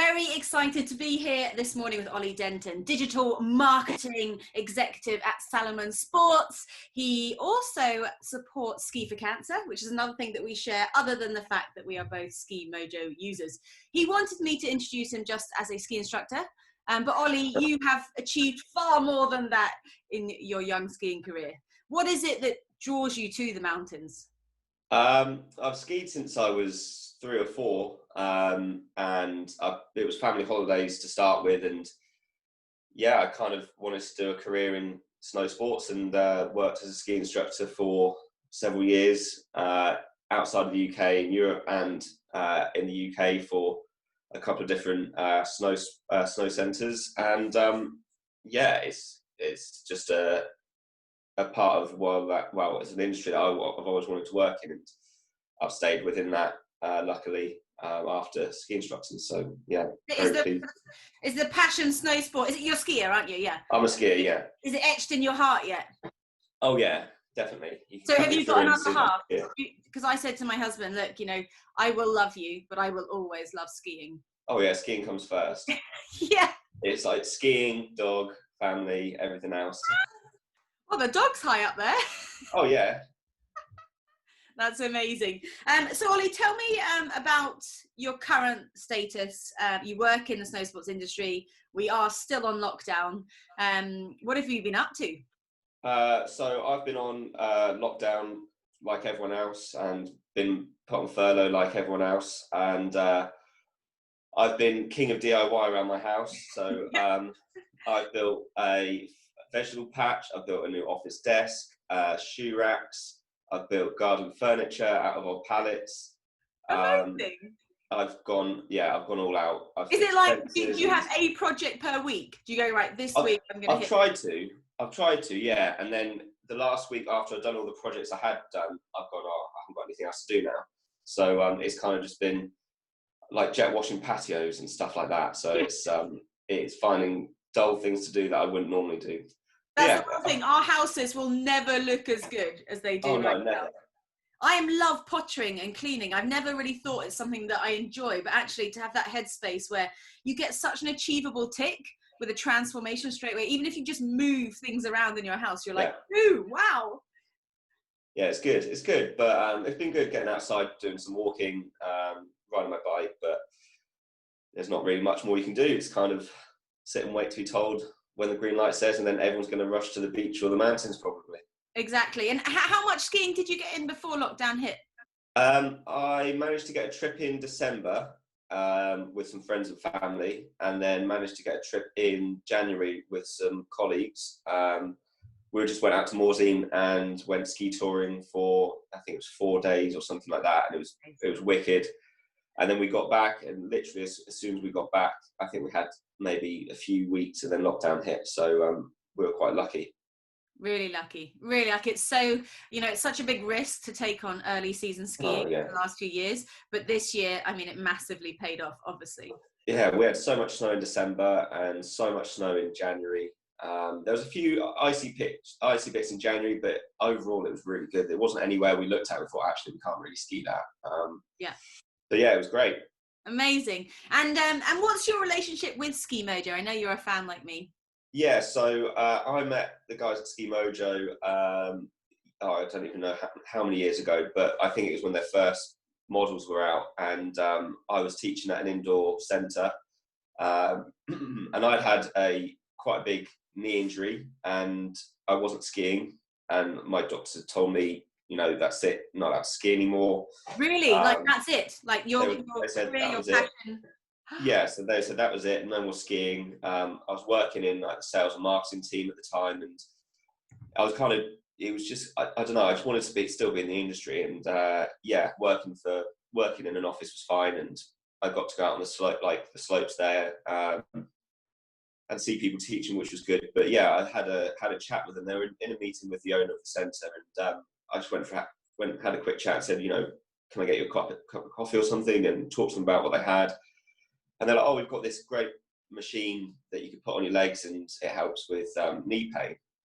very excited to be here this morning with Ollie Denton, digital marketing executive at Salomon Sports. He also supports Ski for Cancer, which is another thing that we share other than the fact that we are both Ski Mojo users. He wanted me to introduce him just as a ski instructor, but Ollie, you have achieved far more than that in your young skiing career. What is it that draws you to the mountains? I've skied since I was 3 or 4, and it was family holidays to start with, and yeah, I kind of wanted to do a career in snow sports, and worked as a ski instructor for several years outside of the UK, in Europe, and in the UK for a couple of different snow centres, and yeah, it's just a part of it's an industry that I've always wanted to work in, and I've stayed within that luckily after ski instructing. So yeah, is the passion snow sport? Is it, you're a skier, aren't you? Yeah, I'm a skier. Yeah. Is it etched in your heart yet? Oh yeah, definitely. So have you got another half? Because I said to my husband, look, you know, I will love you, but I will always love skiing. Oh yeah, skiing comes first. Yeah. It's like skiing, dog, family, everything else. Well, the dog's high up there. Oh yeah. That's amazing. So Ollie, tell me about your current status. You work in the snow sports industry. We are still on lockdown. What have you been up to? So I've been on lockdown like everyone else, and been put on furlough like everyone else, and I've been king of DIY around my house. So I've built a vegetable patch, I've built a new office desk, shoe racks, I've built garden furniture out of old pallets. Amazing. I've gone all out. Is it like, do you have a project per week? Do you go, right, this week I'm going to hit... I've tried to, yeah. And then the last week after I've done all the projects I had done, I've gone, oh, I haven't got anything else to do now. So it's kind of just been like jet washing patios and stuff like that. So it's finding dull things to do that I wouldn't normally do. That's the one thing. Our houses will never look as good as they do right now. I love pottering and cleaning. I've never really thought it's something that I enjoy, but actually to have that headspace where you get such an achievable tick with a transformation straight away, even if you just move things around in your house, you're like, ooh, wow. Yeah, it's good. It's good, but it's been good getting outside, doing some walking, riding my bike, but there's not really much more you can do. It's kind of sit and wait to be told when the green light says, and then everyone's going to rush to the beach or the mountains probably. Exactly. And how much skiing did you get in before lockdown hit? I managed to get a trip in December with some friends and family, and then managed to get a trip in January with some colleagues. We just went out to Morzine and went ski touring for, I think it was 4 days or something like that, and it was wicked. And then we got back, and literally as soon as we got back, I think we had maybe a few weeks and then lockdown hit. So we were quite lucky. Really lucky. It's so, you know, it's such a big risk to take on early season skiing in the last few years. But this year, I mean, it massively paid off, obviously. Yeah, we had so much snow in December and so much snow in January. There was a few icy bits in January, but overall it was really good. There wasn't anywhere we looked at we thought, actually, we can't really ski that. But yeah, it was great. Amazing. And what's your relationship with Ski Mojo? I know you're a fan like me. Yeah, so I met the guys at Ski Mojo, I don't even know how many years ago, but I think it was when their first models were out, and I was teaching at an indoor centre, and I'd had quite a big knee injury, and I wasn't skiing, and my doctor told me, you know, that's it, not allowed to ski anymore. Really? Like, that's it? Like, they said that was passion? It. Yeah, so they said that was it, no more skiing. I was working in like the sales and marketing team at the time, and I was kind of, it was just, I don't know, I just wanted to still be in the industry, and working in an office was fine, and I got to go out on the slope, like the slopes there, and see people teaching, which was good. But yeah, I had a chat with them. They were in a meeting with the owner of the centre, and I just went and had a quick chat and said, you know, can I get you a cup of coffee or something, and talk to them about what they had. And they're like, oh, we've got this great machine that you can put on your legs and it helps with knee pain.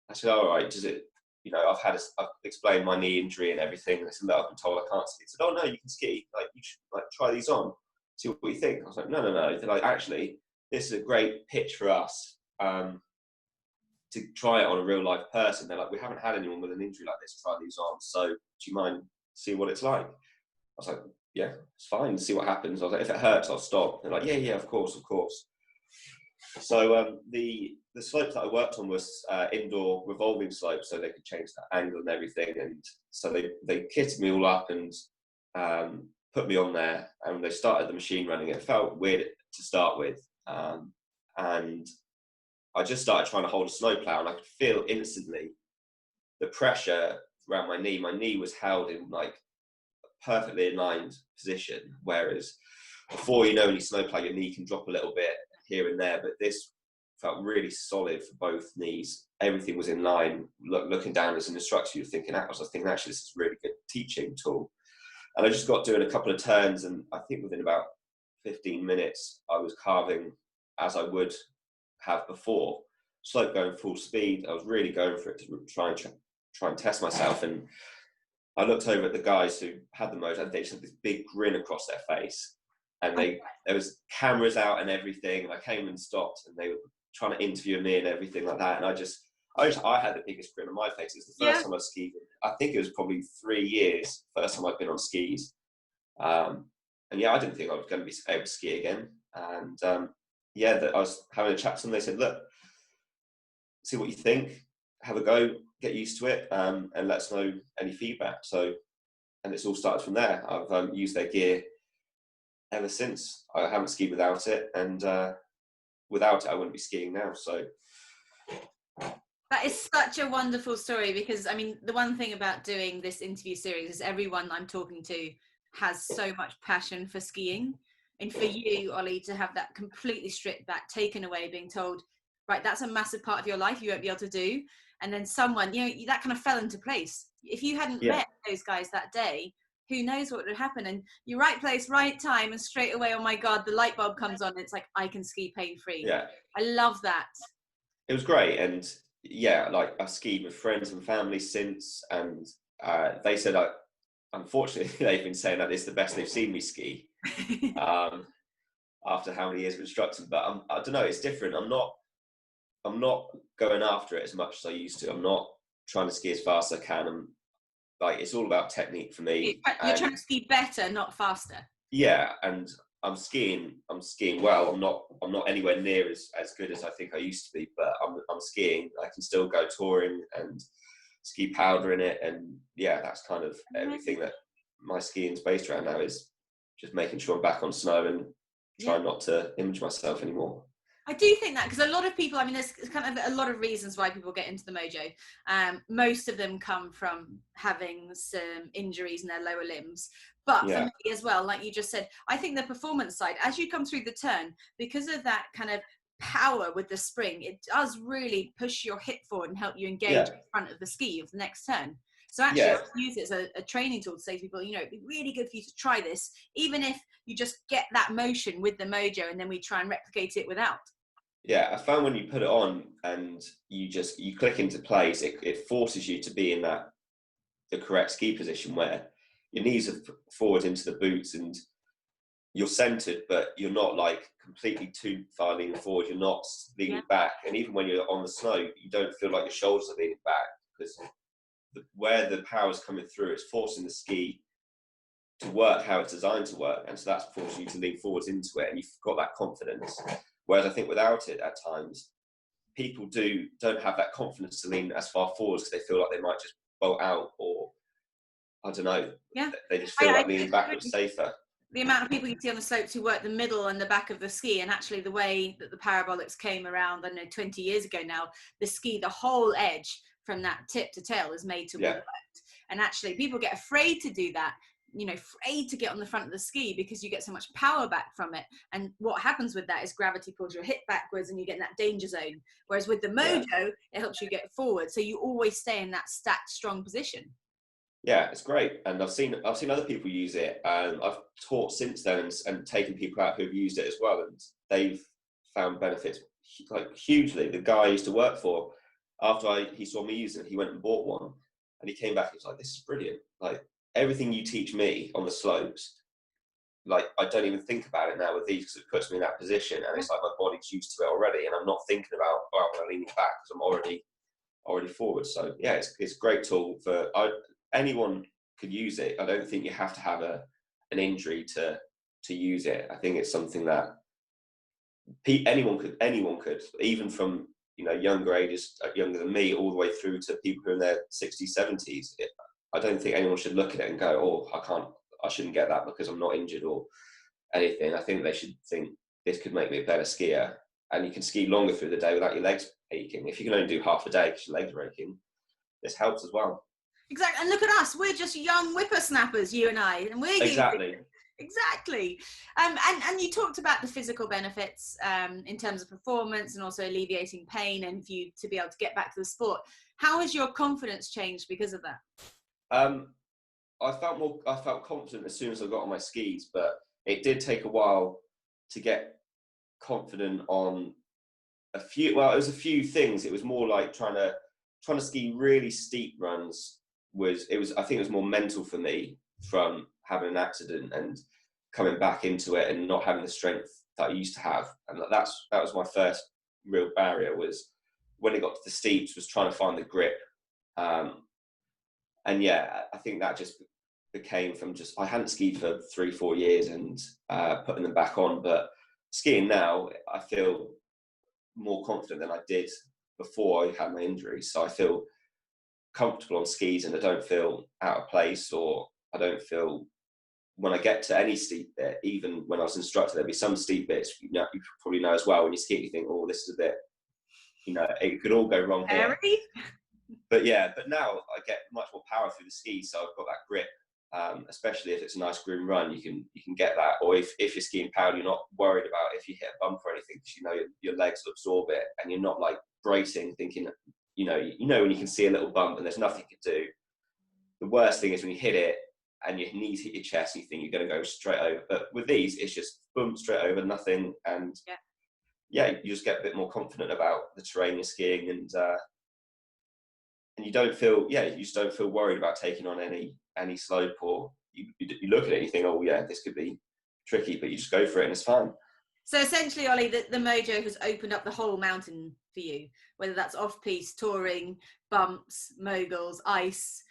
I said, all right, does it, you know, I've explained my knee injury and everything. And I said, no, I've been told I can't ski. I said, oh no, you can ski. Like, you should try these on. see what you think. I was like, no. They're like, actually, this is a great pitch for us to try it on a real life person. They're like, we haven't had anyone with an injury like this try these on, so do you mind see what it's like? I was like, yeah, it's fine, see what happens. I was like, if it hurts, I'll stop. They're like, yeah, of course. So the slopes that I worked on was indoor revolving slopes, so they could change the angle and everything. And so they kitted me all up and put me on there, and they started the machine running. It felt weird to start with, and I just started trying to hold a snowplow, and I could feel instantly the pressure around my knee. My knee was held in like a perfectly aligned position, whereas before, when you snowplow, your knee can drop a little bit here and there, but this felt really solid for both knees. Everything was in line. Looking down as an instructor, I was thinking, actually, this is a really good teaching tool. And I just got doing a couple of turns, and I think within about 15 minutes, I was carving as I would have before. Slope going full speed. I was really going for it to try and test myself. And I looked over at the guys who had the mojo, and they just had this big grin across their face. And there was cameras out and everything. And I came and stopped, and they were trying to interview me and everything like that. And I had the biggest grin on my face. It was the first time I skied. I think it was probably 3 years, first time I'd been on skis. And I didn't think I was going to be able to ski again. And I was having a chat to them. They said, look, see what you think, have a go, get used to it, and let us know any feedback. So, and it's all started from there. I've used their gear ever since. I haven't skied without it, and without it, I wouldn't be skiing now. So that is such a wonderful story, because I mean, the one thing about doing this interview series is everyone I'm talking to has so much passion for skiing. And for you, Ollie, to have that completely stripped back, taken away, being told, right, that's a massive part of your life you won't be able to do. And then someone, that kind of fell into place. If you hadn't met those guys that day, who knows what would happen? And you're right place, right time, and straight away, oh my God, the light bulb comes on. It's like, I can ski pain-free. Yeah. I love that. It was great. And like I've skied with friends and family since, and they said, unfortunately, they've been saying that it's the best they've seen me ski. After how many years of instructing, but I don't know, it's different. I'm not going after it as much as I used to. I'm not trying to ski as fast as I can. It's all about technique for me. You're trying to ski better, not faster. Yeah, and I'm skiing well. I'm not anywhere near as good as I think I used to be, but I'm skiing. I can still go touring and ski powder in it, and that's kind of everything that my skiing's based around now, is just making sure I'm back on snow and trying not to image myself anymore. I do think that, because a lot of people, I mean, there's kind of a lot of reasons why people get into the mojo. Most of them come from having some injuries in their lower limbs. But for me as well, like you just said, I think the performance side, as you come through the turn, because of that kind of power with the spring, it does really push your hip forward and help you engage in front of the ski of the next turn. So actually, I use it as a training tool to say to people, it'd be really good for you to try this, even if you just get that motion with the mojo, and then we try and replicate it without. Yeah, I found when you put it on and you click into place, it forces you to be in the correct ski position, where your knees are forward into the boots and you're centered, but you're not like completely too far leaning forward. You're not leaning back. And even when you're on the snow, you don't feel like your shoulders are leaning back, because where the power is coming through, it's forcing the ski to work how it's designed to work. And so that's forcing you to lean forwards into it, and you've got that confidence. Whereas I think without it, at times, people don't have that confidence to lean as far forwards because they feel like they might just bolt out, or I don't know. Yeah. They just feel like leaning backwards is safer. The amount of people you see on the slopes who work the middle and the back of the ski, and actually the way that the parabolics came around, I don't know, 20 years ago now, the whole edge from that tip to tail is made to work. And actually people get afraid to do that, afraid to get on the front of the ski, because you get so much power back from it. And what happens with that is gravity pulls your hip backwards and you get in that danger zone. Whereas with the mojo, it helps you get forward. So you always stay in that stacked, strong position. Yeah, it's great. And I've seen other people use it. I've taught since then and taken people out who've used it as well. And they've found benefits like hugely. The guy I used to work for, after he saw me using it, he went and bought one. And he came back and was like, this is brilliant. Like, everything you teach me on the slopes, like, I don't even think about it now with these because it puts me in that position, and it's like my body's used to it already, and I'm not thinking about, oh, I'm leaning back because I'm already forward. So yeah, it's a great tool for anyone could use it. I don't think you have to have an injury to use it. I think it's something that anyone could, even from, you know, younger ages, younger than me, all the way through to people who are in their 60s, 70s. I don't think anyone should look at it and go, oh, I shouldn't get that because I'm not injured or anything. I think they should think, this could make me a better skier, and you can ski longer through the day without your legs aching. If you can only do half a day because your legs are aching, this helps as well. Exactly. And look at us, we're just young whippersnappers, you and I, and we're Exactly. Exactly. And you talked about the physical benefits in terms of performance and also alleviating pain and for you to be able to get back to the sport. How has your confidence changed because of that? I felt confident as soon as I got on my skis, but it did take a while to get confident on a few. Well, it was a few things. It was more like trying to ski really steep runs. I think it was more mental for me from having an accident and coming back into it and not having the strength that I used to have. And that was my first real barrier, was when it got to the steeps, was trying to find the grip. And yeah, I think that just became from I hadn't skied for 3-4 years and putting them back on. But skiing now, I feel more confident than I did before I had my injury. So I feel comfortable on skis, and I don't feel out of place, or I don't feel, when I get to any steep bit, even when I was instructor, there'd be some steep bits, you probably know as well, when you ski, you think, oh, this is a bit, you know, it could all go wrong here. But now I get much more power through the skis, so I've got that grip. Especially if it's a nice groomed run, you can get that. Or if you're skiing power, you're not worried about if you hit a bump or anything, because you know your legs will absorb it, and you're not like bracing, thinking, you know when you can see a little bump and there's nothing you can do. The worst thing is when you hit it and your knees hit your chest and you think you're going to go straight over. But with these, it's just boom, straight over, nothing. And you just get a bit more confident about the terrain you're skiing, and you don't feel, you just don't feel worried about taking on any slope, or you look at it and you think, oh yeah, this could be tricky, but you just go for it and it's fun. So essentially, Ollie, the Mojo has opened up the whole mountain for you, whether that's off-piste, touring, bumps, moguls, ice,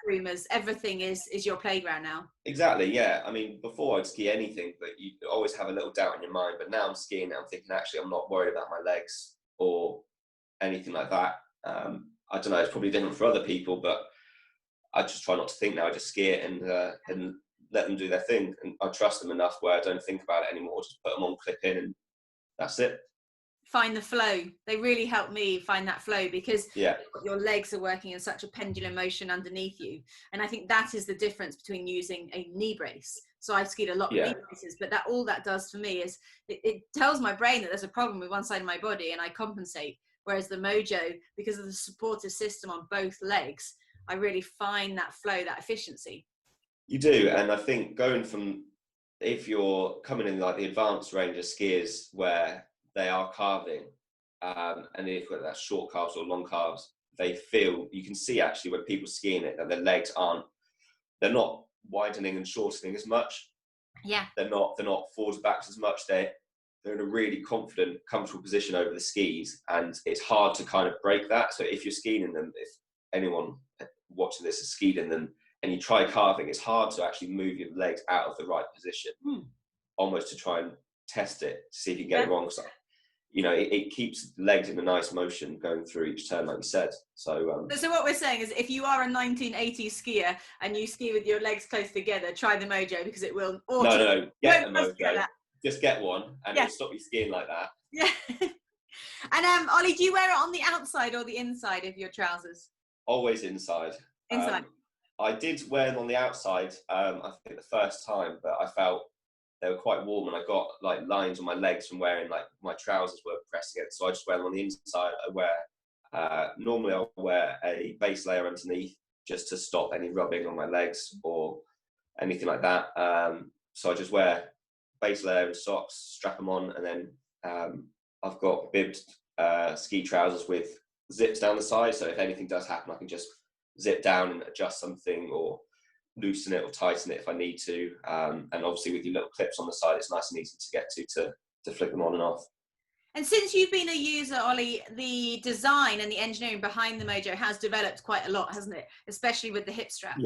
streamers, everything is your playground now. Exactly, yeah. I mean, before I'd ski anything, but you always have a little doubt in your mind, but now I'm skiing, I'm thinking, actually, I'm not worried about my legs or anything like that. I don't know, it's probably different for other people, but I just try not to think now. I just ski it and let them do their thing. And I trust them enough where I don't think about it anymore. Just put them on, clip in, and that's it. Find the flow. They really help me find that flow, because your legs are working in such a pendulum motion underneath you. And I think that is the difference between using a knee brace. So I've skied a lot with knee braces, but all that does for me is it tells my brain that there's a problem with one side of my body and I compensate. Whereas the Mojo, because of the supportive system on both legs, I really find that flow, that efficiency. You do, and I think going from, if you're coming in like the advanced range of skiers where they are carving, and if whether that's short calves or long calves, you can see actually when people skiing it that their legs they're not widening and shortening as much. Yeah. They're not forwards backs as much. They're in a really confident, comfortable position over the skis, and it's hard to kind of break that. So if you're skiing in them, if anyone watching this has skied in them and you try carving, it's hard to actually move your legs out of the right position, almost to try and test it to see if you can get it wrong. So, you know, it keeps the legs in a nice motion going through each turn, like you said. So what we're saying is, if you are a 1980s skier and you ski with your legs close together, try the Mojo, because it will. No, get the Mojo. Just get one, and it'll stop you skiing like that. Yeah. And Ollie, do you wear it on the outside or the inside of your trousers? Always inside. Inside. I did wear them on the outside, I think the first time, but I felt they were quite warm, and I got like lines on my legs from wearing, like, my trousers were pressing it. So I just wear them on the inside. Normally I'll wear a base layer underneath just to stop any rubbing on my legs or anything like that. So I just wear base layer and socks, strap them on, and then I've got bibbed ski trousers with zips down the side, so if anything does happen, I can just zip down and adjust something, or loosen it or tighten it if I need to. And obviously with your little clips on the side, it's nice and easy to get to flick them on and off. And since you've been a user, Ollie, the design and the engineering behind the Mojo has developed quite a lot, hasn't it? Especially with the hip straps.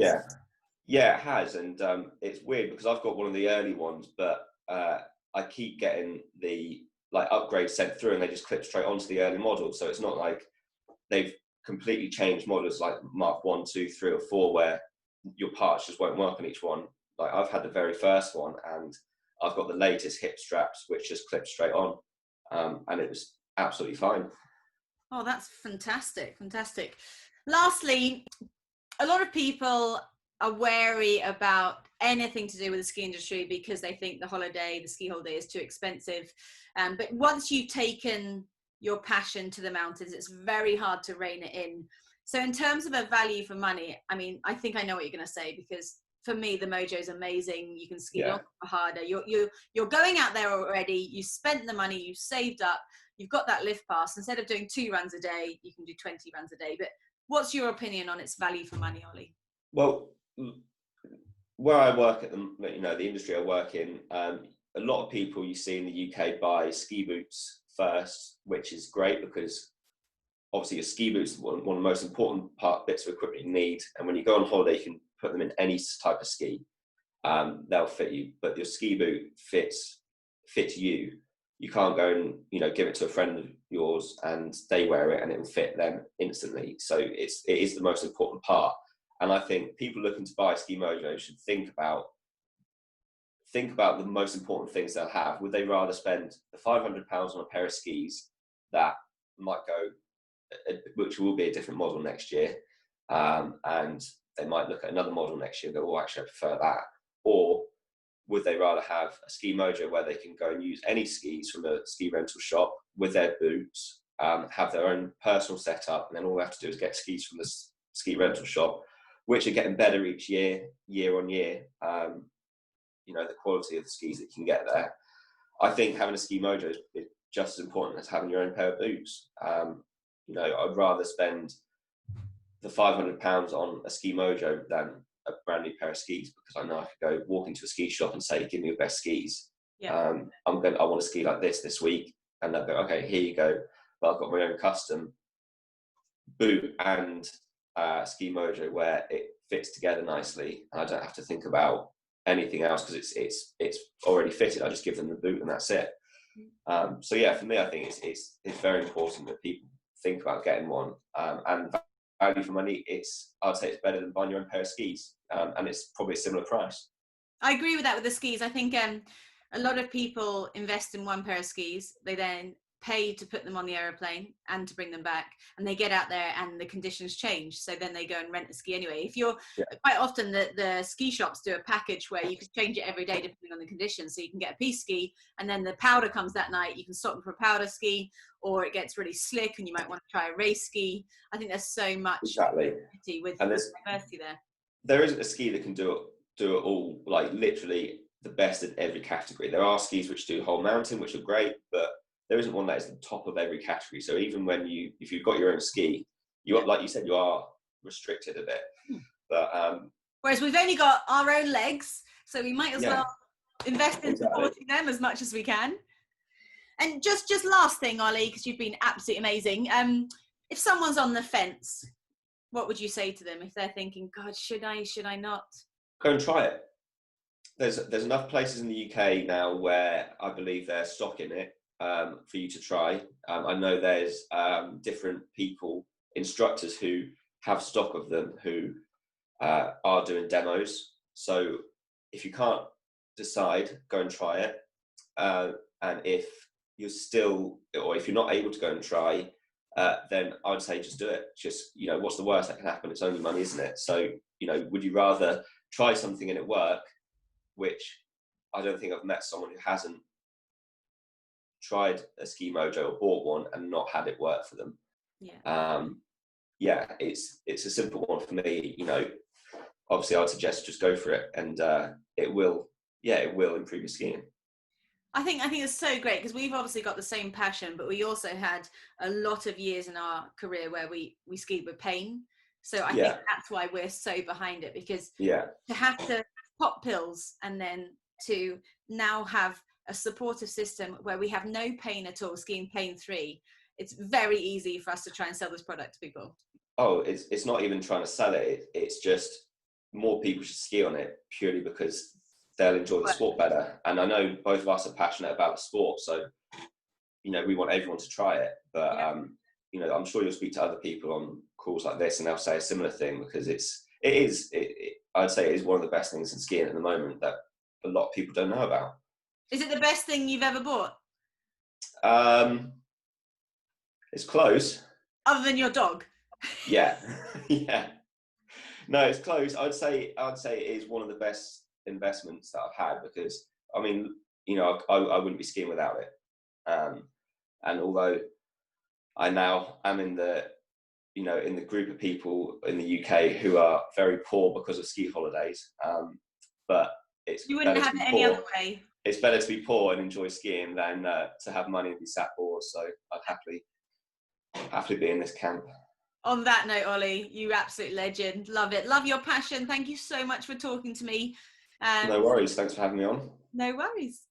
Yeah, it has. And it's weird because I've got one of the early ones, but I keep getting the upgrades sent through and they just clip straight onto the early model. So it's not like they've completely changed models like Mark 1, 2, 3 or 4 where your parts just won't work on each one. Like I've had the very first one and I've got the latest hip straps which just clip straight on, and it was absolutely fine. Oh, that's fantastic. Lastly, a lot of people are wary about anything to do with the ski industry because they think the ski holiday is too expensive. But once you've taken your passion to the mountains, it's very hard to rein it in. So in terms of a value for money, I mean, I think I know what you're going to say, because for me, the Mojo is amazing. You can ski longer, harder. You're going out there already. You spent the money, you saved up, you've got that lift pass. Instead of doing 2 runs a day, you can do 20 runs a day. But what's your opinion on its value for money, Ollie? Well, where I work at the industry I work in, a lot of people you see in the UK buy ski boots first, which is great because obviously your ski boots are one of the most important bits of equipment you need. And when you go on holiday, you can put them in any type of ski. They'll fit you, but your ski boot fits you. You can't go and give it to a friend of yours and they wear it and it will fit them instantly. So it is the most important part. And I think people looking to buy Ski Mojo should think about the most important things they'll have. Would they rather spend the £500 on a pair of skis that might go, which will be a different model next year, and they might look at another model next year and go, oh, actually, I prefer that. Or would they rather have a Ski Mojo where they can go and use any skis from a ski rental shop with their boots, have their own personal setup, and then all they have to do is get skis from the ski rental shop, which are getting better each year on year. The quality of the skis that you can get there. I think having a Ski Mojo is just as important as having your own pair of boots. I'd rather spend the £500 on a Ski Mojo than a brand new pair of skis, because I know I could go walk into a ski shop and say, give me your best skis. I want to ski like this week. And they'll go, okay, here you go. But I've got my own custom boot and Ski Mojo where it fits together nicely. And I don't have to think about anything else because it's already fitted. I just give them the boot and that's it. So yeah, for me, I think it's very important that people think about getting one. And value for money, I'd say it's better than buying your own pair of skis, and it's probably a similar price. I agree with that with the skis. I think a lot of people invest in one pair of skis. They then pay to put them on the aeroplane and to bring them back, and they get out there and the conditions change, so then they go and rent a ski anyway. If you're quite often the ski shops do a package where you can change it every day depending on the conditions, so you can get a piece ski and then the powder comes that night, you can stop them for a powder ski, or it gets really slick and you might want to try a race ski. I think there's so much with diversity there. There isn't a ski that can do it all, like literally the best in every category. There are skis which do whole mountain, which are great, but there isn't one that is the top of every category. So even if you've got your own ski, like you said, you are restricted a bit. But whereas we've only got our own legs, so we might as well invest in supporting them as much as we can. And just last thing, Ollie, because you've been absolutely amazing. If someone's on the fence, what would you say to them if they're thinking, God, should I not? Go and try it. There's enough places in the UK now where I believe they're stocking it. For you to try. I know there's different instructors who have stock of them who are doing demos. So if you can't decide, go and try it. And if you're not able to go and try, then I would say just do it. Just, what's the worst that can happen? It's only money, isn't it? So, would you rather try something and it work, which I don't think I've met someone who hasn't tried a Ski Mojo or bought one and not had it work for them. It's a simple one for me. Obviously I'd suggest just go for it, and it will improve your skiing. I think it's so great because we've obviously got the same passion, but we also had a lot of years in our career where we skied with pain. So I think that's why we're so behind it, because to have to pop pills and then to now have a supportive system where we have no pain at all, skiing pain free, it's very easy for us to try and sell this product to people. Oh, it's not even trying to sell it. It's just more people should ski on it purely because they'll enjoy the sport better. And I know both of us are passionate about the sport, so we want everyone to try it. But I'm sure you'll speak to other people on calls like this, and they'll say a similar thing, because I'd say it is one of the best things in skiing at the moment that a lot of people don't know about. Is it the best thing you've ever bought? It's close. Other than your dog? Yeah. Yeah. No, it's close. I'd say it is one of the best investments that I've had, because I wouldn't be skiing without it. And although I now am in the group of people in the UK who are very poor because of ski holidays, but you wouldn't have it any other way. It's better to be poor and enjoy skiing than to have money and be sat bored. So I'd happily be in this camp. On that note, Ollie, you absolute legend. Love it. Love your passion. Thank you so much for talking to me. No worries. Thanks for having me on. No worries.